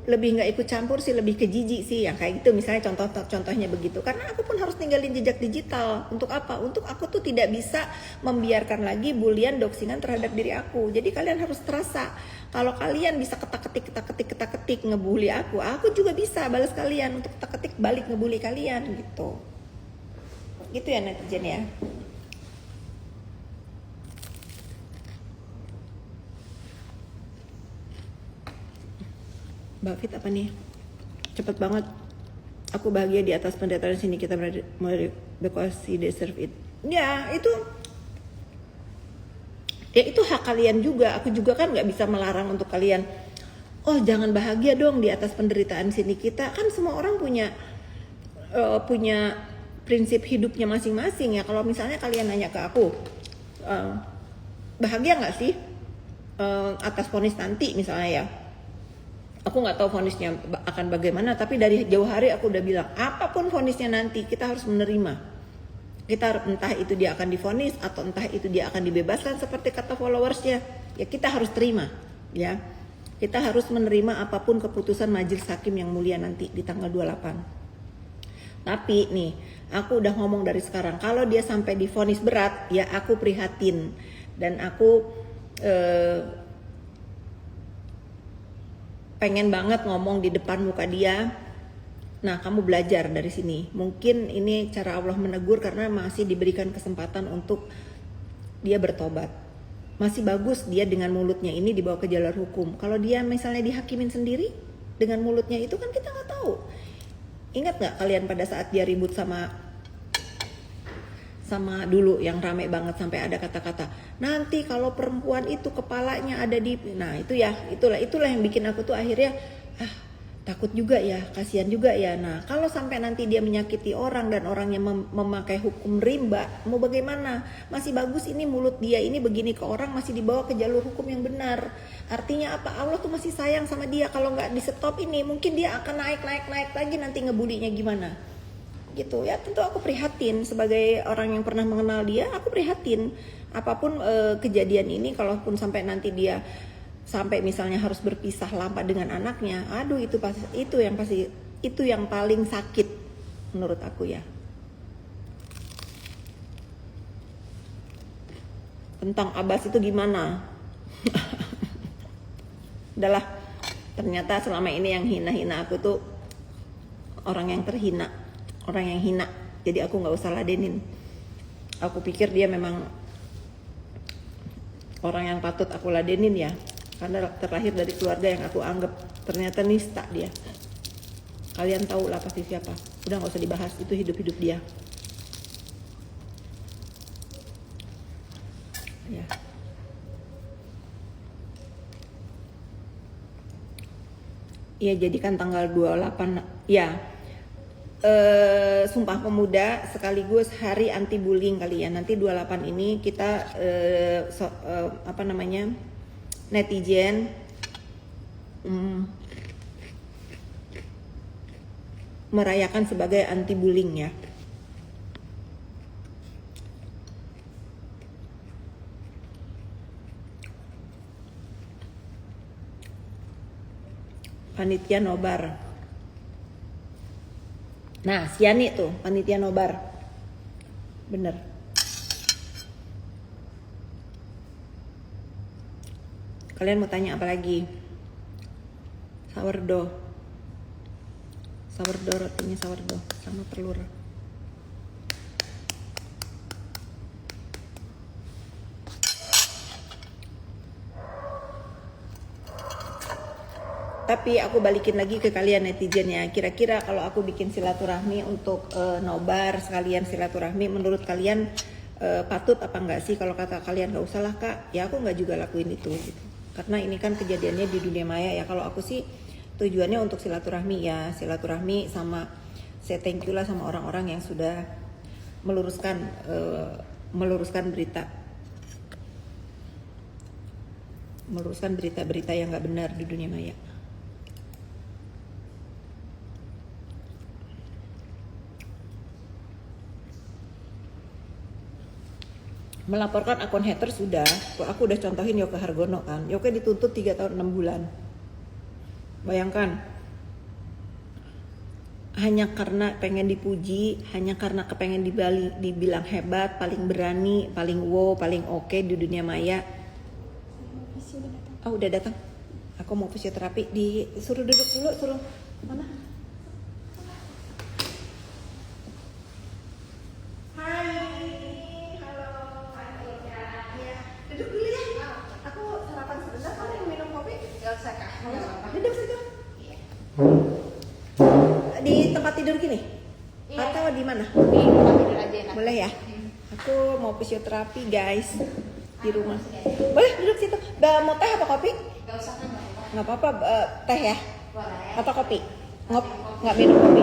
nggak ikut campur sih, lebih ke jijik sih, yang kayak gitu misalnya, contohnya begitu. Karena aku pun harus tinggalin jejak digital. Untuk apa? Untuk aku tuh tidak bisa membiarkan lagi bulian, doxingan terhadap diri aku. Jadi kalian harus terasa kalau kalian bisa ketak-ketik ngebully aku juga bisa balas kalian untuk ketak-ketik balik ngebully kalian gitu. Gitu ya netizen ya. Mbak Fit apa nih? Cepet banget. Aku bahagia di atas penderitaan sini kita berada because he deserve it. Ya itu hak kalian juga. Aku juga kan nggak bisa melarang untuk kalian oh jangan bahagia dong di atas penderitaan sini. Kita kan semua orang punya prinsip hidupnya masing-masing ya. Kalau misalnya kalian nanya ke aku, bahagia nggak sih atas vonis nanti misalnya ya, aku nggak tahu vonisnya akan bagaimana, tapi dari jauh hari aku udah bilang apapun vonisnya nanti kita harus menerima. Kita entah itu dia akan divonis atau entah itu dia akan dibebaskan seperti kata followersnya, ya kita harus terima ya. Kita harus menerima apapun keputusan majelis hakim yang mulia nanti di tanggal 28. Tapi nih, aku udah ngomong dari sekarang, kalau dia sampai divonis berat, ya aku prihatin dan aku pengen banget ngomong di depan muka dia. Nah, kamu belajar dari sini. Mungkin ini cara Allah menegur karena masih diberikan kesempatan untuk dia bertobat. Masih bagus dia dengan mulutnya ini dibawa ke jalur hukum. Kalau dia misalnya dihakimin sendiri dengan mulutnya itu kan kita nggak tahu. Ingat nggak kalian pada saat dia ribut sama dulu yang rame banget sampai ada kata-kata, nanti kalau perempuan itu kepalanya ada di, nah itu ya, itulah yang bikin aku tuh akhirnya takut juga ya, kasihan juga ya. Nah, kalau sampai nanti dia menyakiti orang dan orangnya memakai hukum rimba, mau bagaimana? Masih bagus ini mulut dia ini begini ke orang masih dibawa ke jalur hukum yang benar. Artinya apa? Allah tuh masih sayang sama dia. Kalau nggak di stop ini, mungkin dia akan naik lagi nanti ngebulinya gimana? Gitu ya. Tentu aku prihatin sebagai orang yang pernah mengenal dia, aku prihatin. Apapun kejadian ini, kalaupun sampai nanti dia sampai misalnya harus berpisah lama dengan anaknya, aduh itu yang paling sakit menurut aku ya. Tentang Abbas itu gimana? Udahlah, ternyata selama ini yang hina-hina aku tuh orang yang terhina, orang yang hina. Jadi aku nggak usah ladenin. Aku pikir dia memang orang yang patut aku ladenin ya. Karena terlahir dari keluarga yang aku anggap ternyata nista dia. Kalian tahu lah pasti siapa. Udah gak usah dibahas, itu hidup-hidup dia. Ya. Iya, jadikan tanggal 28 ya. Sumpah Pemuda sekaligus hari anti bullying kali ya. Nanti 28 ini kita netizen merayakan sebagai anti bullying ya. Panitia nobar. Nah, Siani tuh panitia nobar. Bener. Kalian mau tanya apa lagi? Sourdough rotinya sourdough sama telur. Tapi aku balikin lagi ke kalian netizen ya. Kira-kira kalau aku bikin silaturahmi untuk nobar sekalian silaturahmi, menurut kalian patut apa enggak sih? Kalau kata kalian nggak usah lah kak, ya aku nggak juga lakuin itu gitu. Karena ini kan kejadiannya di dunia maya ya. Kalau aku sih tujuannya untuk silaturahmi ya, silaturahmi sama saya thank you lah sama orang-orang yang sudah meluruskan berita-berita yang nggak benar di dunia maya. Melaporkan akun haters sudah, aku udah contohin Yoke Hargono kan. Yoke dituntut 3 tahun 6 bulan. Bayangkan, hanya karena pengen dipuji, hanya karena kepengen dibilang hebat, paling berani, paling wow, paling oke di dunia maya. Oh udah datang. Aku mau fisioterapi, disuruh duduk dulu, suruh mana? Di tempat tidur gini? Iya. Atau di mana? Di tempat tidur aja enak. Boleh ya? Aku mau fisioterapi guys di rumah. Boleh duduk situ. Mau teh atau kopi? Gak usah kan, gak apa-apa. nggak apa-apa. Teh ya? Atau kopi? Nggak minum kopi.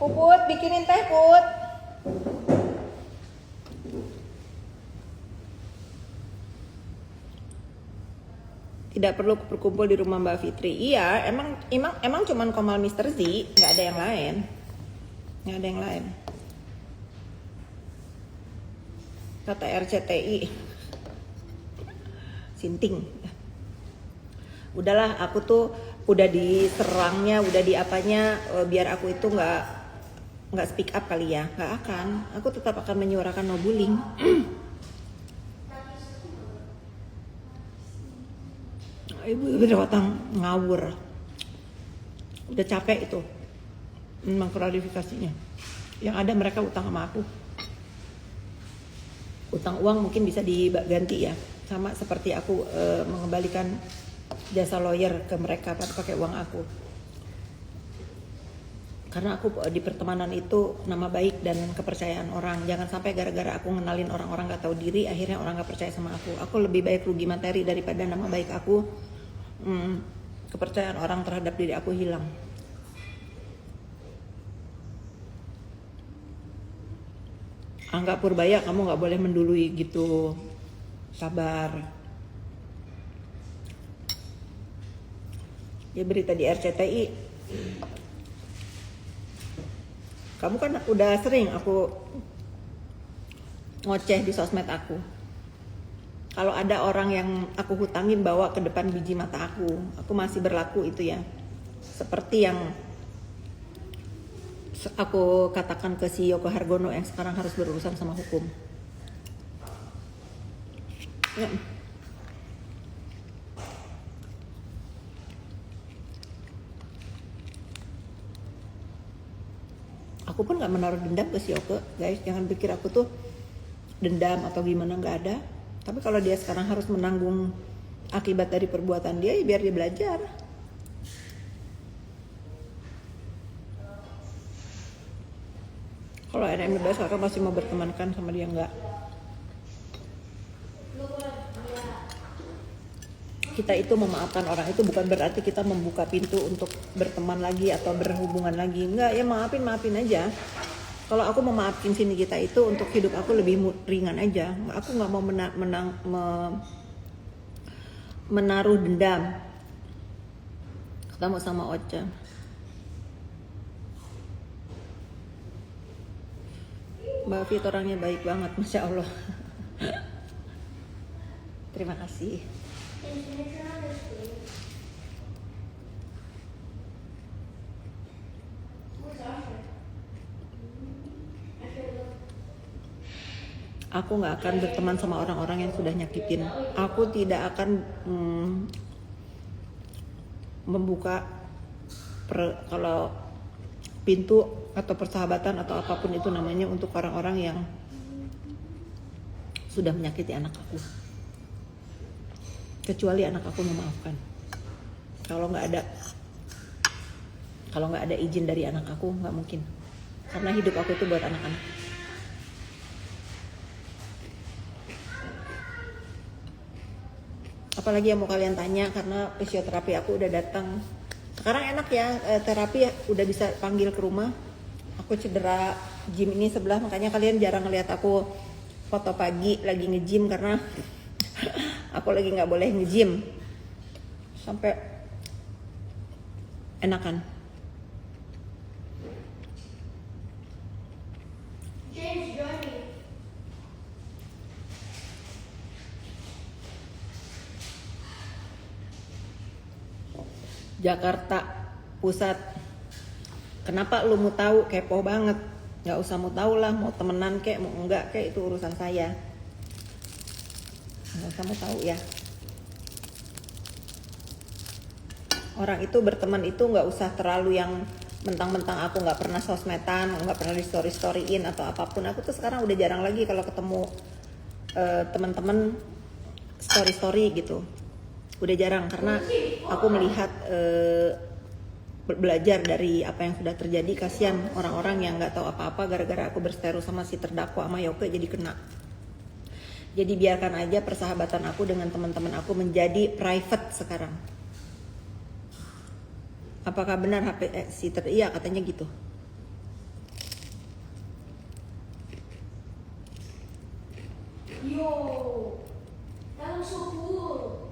Puput, bikinin teh, Put. Tidak perlu berkumpul di rumah Mbak Fitri. Iya, emang cuman Komal Mr. Z, nggak ada yang lain. Nggak ada yang lain. Kata RCTI. Sinting. Udahlah, aku tuh udah diserangnya, udah di apanya, biar aku itu nggak speak up kali ya. Nggak akan. Aku tetap akan menyuarakan no bullying. Ibu udah watang ngawur, udah capek itu mengklarifikasinya. Yang ada mereka utang sama aku, utang uang mungkin bisa diganti ya, sama seperti aku mengembalikan jasa lawyer ke mereka pakai uang aku. Karena aku di pertemanan itu nama baik dan kepercayaan orang. Jangan sampai gara-gara aku ngenalin orang-orang gak tahu diri, akhirnya orang gak percaya sama aku. Aku lebih baik rugi materi daripada nama baik aku, kepercayaan orang terhadap diri aku hilang. Angga Purbaya, kamu gak boleh mendului gitu. Sabar. Ya berita di RCTI. Kamu kan udah sering aku ngoceh di sosmed aku. Kalau ada orang yang aku hutangin bawa ke depan biji mata aku masih berlaku itu ya. Seperti yang aku katakan ke si Yoko Hargono yang sekarang harus berurusan sama hukum. Ya. Aku pun gak menaruh dendam ke si Yoko, guys. Jangan pikir aku tuh dendam atau gimana, gak ada. Tapi kalau dia sekarang harus menanggung akibat dari perbuatan dia, ya biar dia belajar. Kalau NM bebas, kakak masih mau berteman kan sama dia, enggak. Kita itu memaafkan orang itu bukan berarti kita membuka pintu untuk berteman lagi atau berhubungan lagi. Enggak, ya maafin aja. Kalau aku memaafin si Nikita itu untuk hidup aku lebih ringan aja. Aku nggak mau menaruh dendam. Ketemu sama Ocha. Mbak Fit orangnya baik banget, Masya Allah. Terima kasih. Aku nggak akan berteman sama orang-orang yang sudah nyakitin. Aku tidak akan membuka kalau pintu atau persahabatan atau apapun itu namanya untuk orang-orang yang sudah menyakiti anak aku. Kecuali anak aku memaafkan. Kalau nggak ada izin dari anak aku, nggak mungkin. Karena hidup aku itu buat anak-anak. Apalagi yang mau kalian tanya, karena fisioterapi aku udah datang. Sekarang enak ya, terapi ya, udah bisa panggil ke rumah. Aku cedera gym ini sebelah, makanya kalian jarang ngeliat aku foto pagi lagi nge-gym karena aku lagi nggak boleh nge-gym. Sampai enakan. Jakarta Pusat. Kenapa lu mau tahu? Kepo banget. Nggak usah mau tahu lah, mau temenan kek, mau enggak kek, itu urusan saya. Nggak usah mau tahu ya. Orang itu berteman itu nggak usah terlalu yang mentang-mentang aku nggak pernah sosmedan, nggak pernah di storyin atau apapun. Aku tuh sekarang udah jarang lagi kalau ketemu teman-teman story gitu. Udah jarang karena aku melihat belajar dari apa yang sudah terjadi. Kasihan orang-orang yang nggak tahu apa-apa gara-gara aku berseteru sama si terdakwa sama Yoke jadi kena. Jadi biarkan aja persahabatan aku dengan teman-teman aku menjadi private sekarang. Apakah benar HP iya katanya gitu. Yo, dalam subur.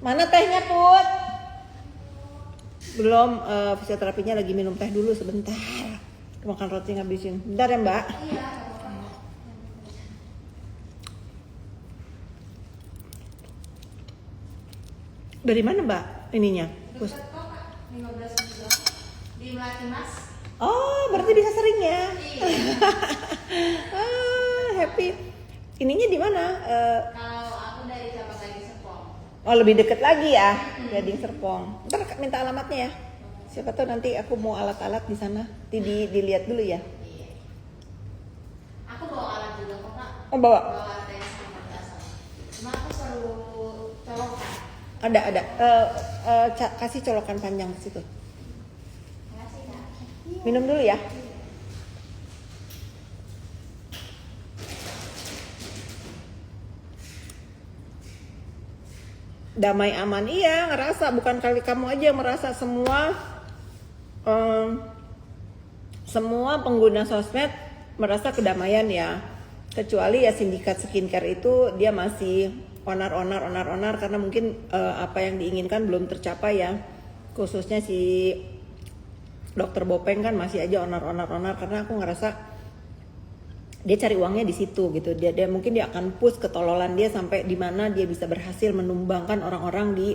Mana tehnya Put? Belum, fisioterapinya lagi minum teh dulu sebentar. Makan roti ngabisin. Bentar ya Mbak. Iya. Dari mana Mbak ininya? Pus. Dekat kok Kak, 15 menit di Melati Mas. Oh, berarti bisa sering ya? Iya. Happy. Ininya di mana? Kalau aku dari Cabang Gading Serpong. Oh, lebih deket lagi ya, Gading Serpong. Ntar minta alamatnya ya. Siapa tahu nanti aku mau alat-alat di sana. Dilihat dulu ya. Iya. Aku bawa alat juga kok Kak. Oh, bawa. Bawa tes sama dasar. Cuma aku selalu colokan. Ada. Kasih colokan panjang ke situ. Makasih Kak. Minum dulu ya. Damai aman, iya ngerasa, bukan kali kamu aja yang merasa, semua pengguna sosmed merasa kedamaian ya, kecuali ya sindikat skincare itu dia masih onar karena mungkin apa yang diinginkan belum tercapai ya, khususnya si dokter Bopeng kan masih aja onar karena aku ngerasa dia cari uangnya di situ gitu. Dia mungkin dia akan push ketololan dia sampai di mana dia bisa berhasil menumbangkan orang-orang di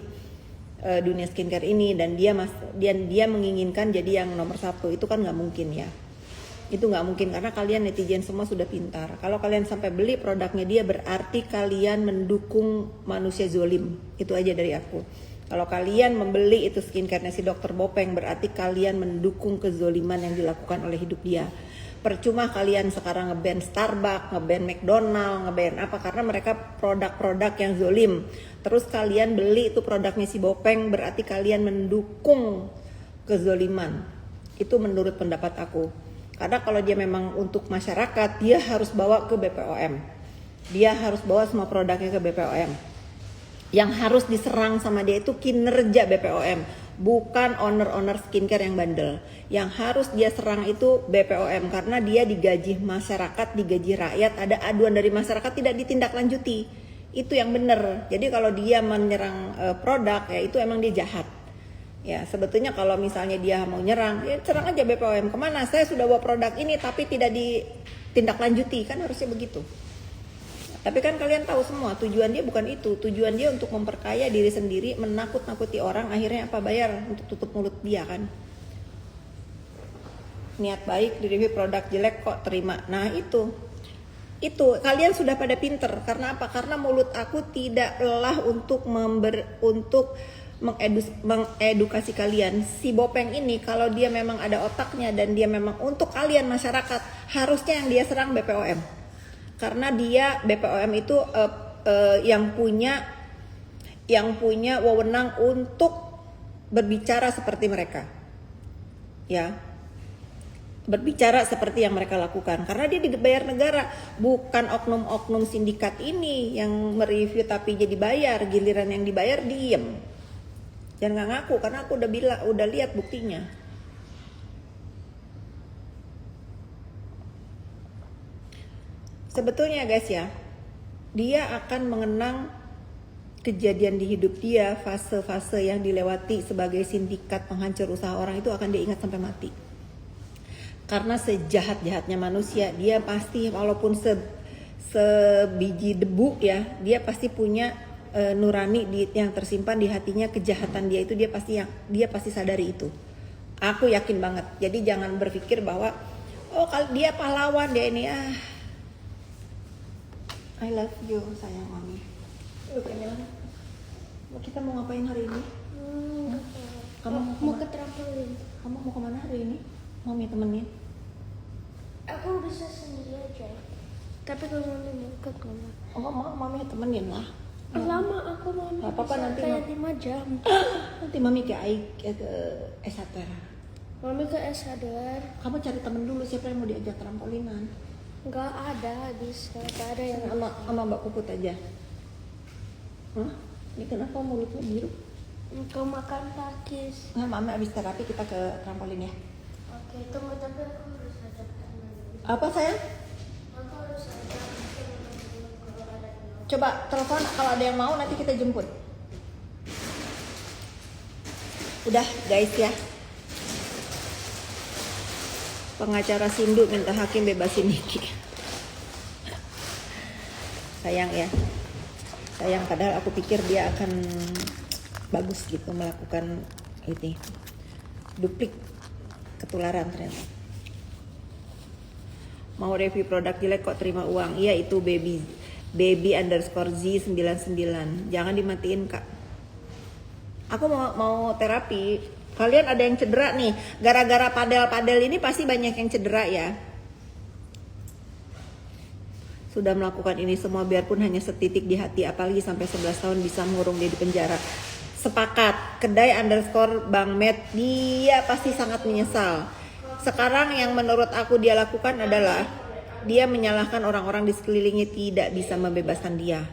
dunia skincare ini, dan dia menginginkan jadi yang nomor satu. Itu kan nggak mungkin ya. Itu nggak mungkin karena kalian netizen semua sudah pintar. Kalau kalian sampai beli produknya dia berarti kalian mendukung manusia zolim. Itu aja dari aku. Kalau kalian membeli itu skincare-nya si dokter Bopeng berarti kalian mendukung kezoliman yang dilakukan oleh hidup dia. Percuma kalian sekarang nge-ban Starbucks, nge-ban McDonald, nge-ban apa, karena mereka produk-produk yang zolim. Terus kalian beli itu produknya si Bopeng berarti kalian mendukung kezoliman. Itu menurut pendapat aku. Karena kalau dia memang untuk masyarakat, dia harus bawa ke BPOM. Dia harus bawa semua produknya ke BPOM. Yang harus diserang sama dia itu kinerja BPOM, bukan owner skincare yang bandel. Yang harus dia serang itu BPOM karena dia digaji masyarakat, digaji rakyat, ada aduan dari masyarakat tidak ditindaklanjuti. Itu yang benar. Jadi kalau dia menyerang produk ya itu emang dia jahat. Ya sebetulnya kalau misalnya dia mau nyerang, ya serang aja BPOM. Kemana? Saya sudah bawa produk ini tapi tidak ditindaklanjuti, kan harusnya begitu. Tapi kan kalian tahu semua tujuan dia bukan itu. Tujuan dia untuk memperkaya diri sendiri, menakut-nakuti orang, akhirnya apa, bayar untuk tutup mulut dia kan. Niat baik di review produk jelek kok terima. Nah itu kalian sudah pada pinter. Karena apa? Karena mulut aku tidak lelah untuk mengedukasi kalian. Si Bopeng ini kalau dia memang ada otaknya dan dia memang untuk kalian masyarakat, harusnya yang dia serang BPOM. Karena dia BPOM itu yang punya wewenang untuk berbicara seperti mereka. Ya. Berbicara seperti yang mereka lakukan karena dia dibayar negara, bukan oknum-oknum sindikat ini yang mereview tapi jadi bayar, giliran yang dibayar diem. Jangan nggak ngaku karena aku udah lihat buktinya. Sebetulnya guys ya, dia akan mengenang kejadian di hidup dia, fase-fase yang dilewati sebagai sindikat penghancur usaha orang itu akan dia ingat sampai mati. Karena sejahat-jahatnya manusia, dia pasti walaupun sebiji debu ya, dia pasti punya nurani yang tersimpan di hatinya, kejahatan dia itu dia pasti sadari itu. Aku yakin banget. Jadi jangan berpikir bahwa kalau dia pahlawan, dia ini I love you sayang mami. Kita mau ngapain hari ini? Kamu mau ke trampolin. Kamu mau kemana hari ini? Mami temenin. Aku bisa sendiri aja. Tapi kalau mami mau ikut mama. Oh mau mami temenin lah. Lama aku mami. Gak apa-apa nanti. Kayak 5 jam. Nanti mami ke S1. Mami ke S1. Kamu cari temen dulu siapa yang mau diajak trampolinan. Nggak ada, bisa. Nggak ada yang Sama Mbak Puput aja. Hah? Ini kenapa mulutnya biru? Engkau makan pakis. Nah, mama abis terapi kita ke trampolin ya. Oke, tunggu tapi aku harus ajak teman. Apa sayang? Aku harus ajak teman kalau ada yang mau. Coba telepon kalau ada yang mau nanti kita jemput. Udah guys ya. Pengacara Sindu minta hakim bebasin Niki. Sayang ya. Sayang padahal aku pikir dia akan bagus gitu melakukan ini. Duplik ketularan ternyata. Mau review produk jelek kok terima uang. Iya itu baby_z99. Jangan dimatiin kak. Aku mau terapi. Kalian ada yang cedera nih. Gara-gara padel ini pasti banyak yang cedera ya. Sudah melakukan ini semua biarpun hanya setitik di hati. Apalagi sampai 11 tahun bisa mengurung dia di penjara. Sepakat. Kedai_Bang Matt. Dia pasti sangat menyesal. Sekarang yang menurut aku dia lakukan adalah dia menyalahkan orang-orang di sekelilingnya tidak bisa membebaskan dia.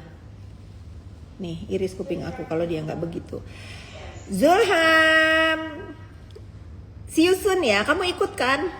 Nih iris kuping aku kalau dia nggak begitu. Zulham, see you soon ya. Kamu ikut kan?